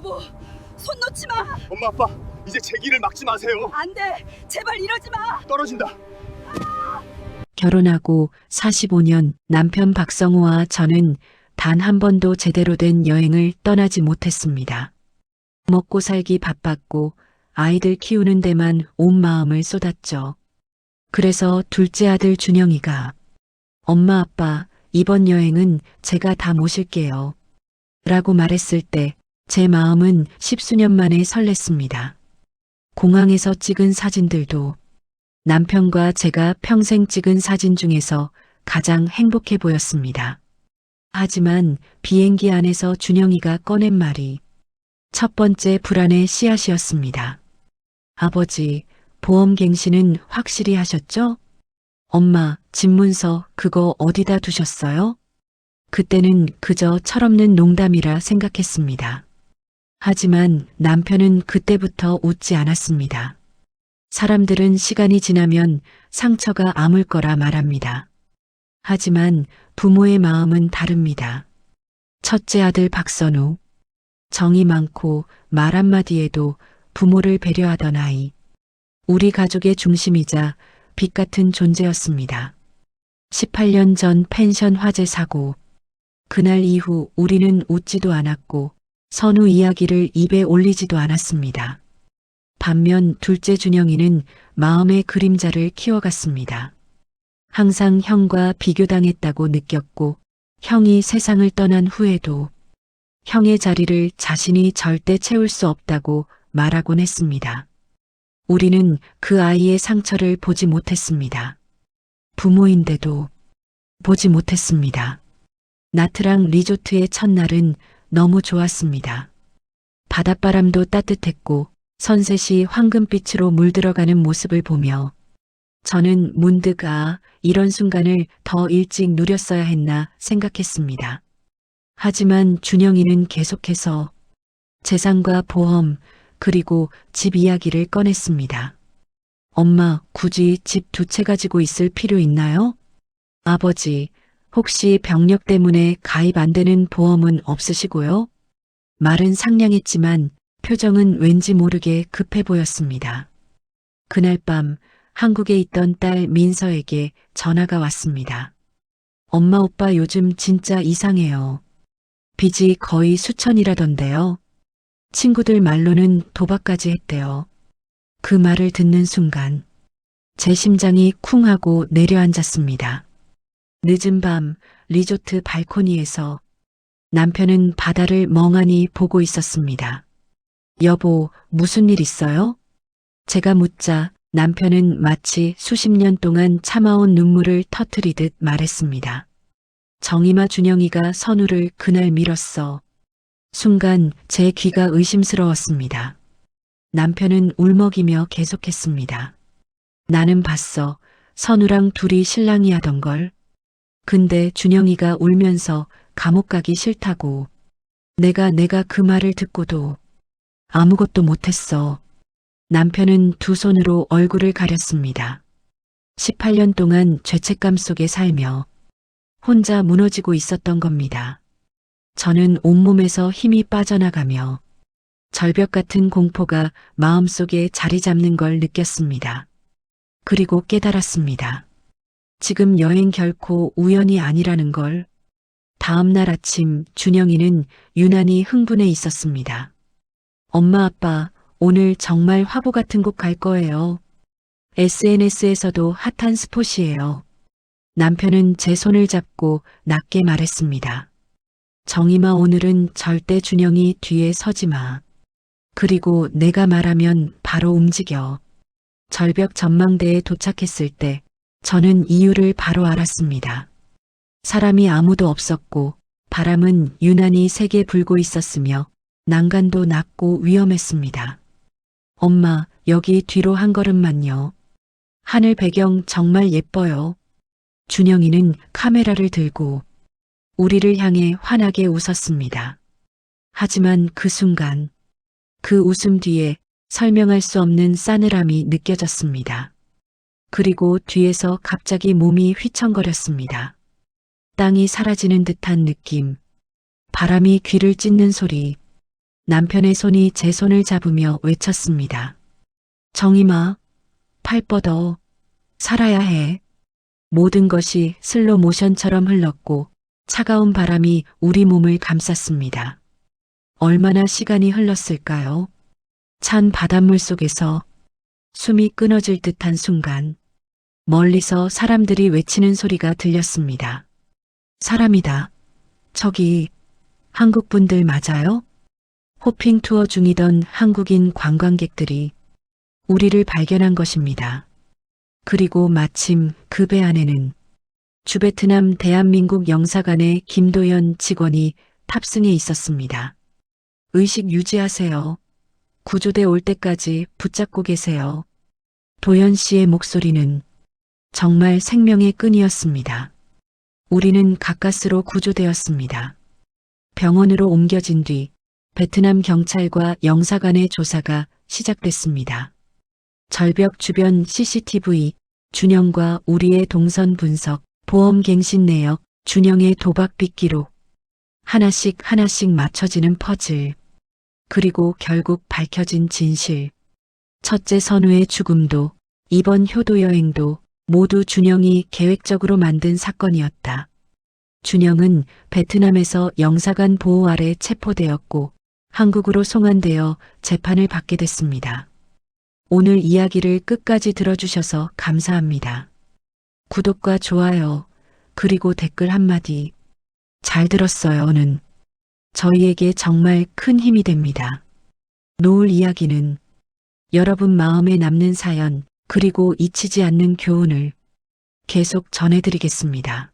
여보, 손 놓지 마. 엄마 아빠 이제 제 길을 막지 마세요. 안 돼. 제발 이러지 마. 떨어진다. 결혼하고 45년 남편 박성우와 저는 단 한 번도 제대로 된 여행을 떠나지 못했습니다. 먹고 살기 바빴고 아이들 키우는 데만 온 마음을 쏟았죠. 그래서 둘째 아들 준영이가 엄마 아빠 이번 여행은 제가 다 모실게요. 라고 말했을 때 제 마음은 10수년 만에 설렜습니다. 공항에서 찍은 사진들도 남편과 제가 평생 찍은 사진 중에서 가장 행복해 보였습니다. 하지만 비행기 안에서 준영이가 꺼낸 말이 첫 번째 불안의 씨앗이었습니다. 아버지, 보험갱신은 확실히 하셨죠? 엄마, 집문서 그거 어디다 두셨어요? 그때는 그저 철없는 농담이라 생각했습니다. 하지만 남편은 그때부터 웃지 않았습니다. 사람들은 시간이 지나면 상처가 아물 거라 말합니다. 하지만 부모의 마음은 다릅니다. 첫째 아들 박선우, 정이 많고 말 한마디에도 부모를 배려하던 아이. 우리 가족의 중심이자 빛 같은 존재였습니다. 18년 전 펜션 화재 사고. 그날 이후 우리는 웃지도 않았고 선우 이야기를 입에 올리지도 않았습니다. 반면 둘째 준영이는 마음의 그림자를 키워갔습니다. 항상 형과 비교당했다고 느꼈고 형이 세상을 떠난 후에도 형의 자리를 자신이 절대 채울 수 없다고 말하곤 했습니다. 우리는 그 아이의 상처를 보지 못했습니다. 부모인데도 보지 못했습니다. 나트랑 리조트의 첫날은 너무 좋았습니다. 바닷바람도 따뜻했고 선셋이 황금빛으로 물들어가는 모습을 보며 저는 문득 이런 순간을 더 일찍 누렸어야 했나 생각했습니다. 하지만 준영이는 계속해서 재산과 보험 그리고 집 이야기를 꺼냈습니다. 엄마, 굳이 집 2채 가지고 있을 필요 있나요? 아버지, 혹시 병력 때문에 가입 안 되는 보험은 없으시고요? 말은 상냥했지만 표정은 왠지 모르게 급해 보였습니다. 그날 밤 한국에 있던 딸 민서에게 전화가 왔습니다. 엄마 오빠 요즘 진짜 이상해요. 빚이 거의 수천이라던데요. 친구들 말로는 도박까지 했대요. 그 말을 듣는 순간 제 심장이 쿵 하고 내려앉았습니다. 늦은 밤 리조트 발코니에서 남편은 바다를 멍하니 보고 있었습니다. 여보, 무슨 일 있어요? 제가 묻자 남편은 마치 수십 년 동안 참아온 눈물을 터뜨리듯 말했습니다. 정이마 준영이가 선우를 그날 밀었어. 순간 제 귀가 의심스러웠습니다. 남편은 울먹이며 계속했습니다. 나는 봤어. 선우랑 둘이 실랑이 하던 걸. 근데 준영이가 울면서 감옥 가기 싫다고. 내가 그 말을 듣고도 아무것도 못했어. 남편은 두 손으로 얼굴을 가렸습니다. 18년 동안 죄책감 속에 살며 혼자 무너지고 있었던 겁니다. 저는 온몸에서 힘이 빠져나가며 절벽 같은 공포가 마음속에 자리 잡는 걸 느꼈습니다. 그리고 깨달았습니다. 지금 여행 결코 우연이 아니라는 걸. 다음 날 아침 준영이는 유난히 흥분해 있었습니다. 엄마 아빠 오늘 정말 화보 같은 곳 갈 거예요. SNS에서도 핫한 스폿이에요. 남편은 제 손을 잡고 낮게 말했습니다. 정이마 오늘은 절대 준영이 뒤에 서지 마. 그리고 내가 말하면 바로 움직여. 절벽 전망대에 도착했을 때 저는 이유를 바로 알았습니다. 사람이 아무도 없었고 바람은 유난히 세게 불고 있었으며 난간도 낮고 위험했습니다. 엄마, 여기 뒤로 한 걸음만요. 하늘 배경 정말 예뻐요. 준영이는 카메라를 들고 우리를 향해 환하게 웃었습니다. 하지만 그 순간 그 웃음 뒤에 설명할 수 없는 싸늘함이 느껴졌습니다. 그리고 뒤에서 갑자기 몸이 휘청거렸습니다. 땅이 사라지는 듯한 느낌, 바람이 귀를 찢는 소리, 남편의 손이 제 손을 잡으며 외쳤습니다. 정임아, 팔 뻗어. 살아야 해. 모든 것이 슬로 모션처럼 흘렀고 차가운 바람이 우리 몸을 감쌌습니다. 얼마나 시간이 흘렀을까요? 찬 바닷물 속에서 숨이 끊어질 듯한 순간 멀리서 사람들이 외치는 소리가 들렸습니다. 사람이다. 저기 한국 분들 맞아요? 호핑 투어 중이던 한국인 관광객들이 우리를 발견한 것입니다. 그리고 마침 그 배 안에는 주베트남 대한민국 영사관의 김도연 직원이 탑승해 있었습니다. 의식 유지하세요. 구조대 올 때까지 붙잡고 계세요. 도연 씨의 목소리는 정말 생명의 끈이었습니다. 우리는 가까스로 구조되었습니다. 병원으로 옮겨진 뒤 베트남 경찰과 영사관의 조사가 시작됐습니다. 절벽 주변 CCTV, 준영과 우리의 동선 분석, 보험 갱신 내역, 준영의 도박빚 기록, 하나씩 맞춰지는 퍼즐, 그리고 결국 밝혀진 진실. 첫째 선우의 죽음도, 이번 효도 여행도 모두 준영이 계획적으로 만든 사건이었다. 준영은 베트남에서 영사관 보호 아래 체포되었고 한국으로 송환되어 재판을 받게 됐습니다. 오늘 이야기를 끝까지 들어주셔서 감사합니다. 구독과 좋아요, 그리고 댓글 한마디, 잘 들었어요는 저희에게 정말 큰 힘이 됩니다. 노을 이야기는 여러분 마음에 남는 사연, 그리고 잊히지 않는 교훈을 계속 전해드리겠습니다.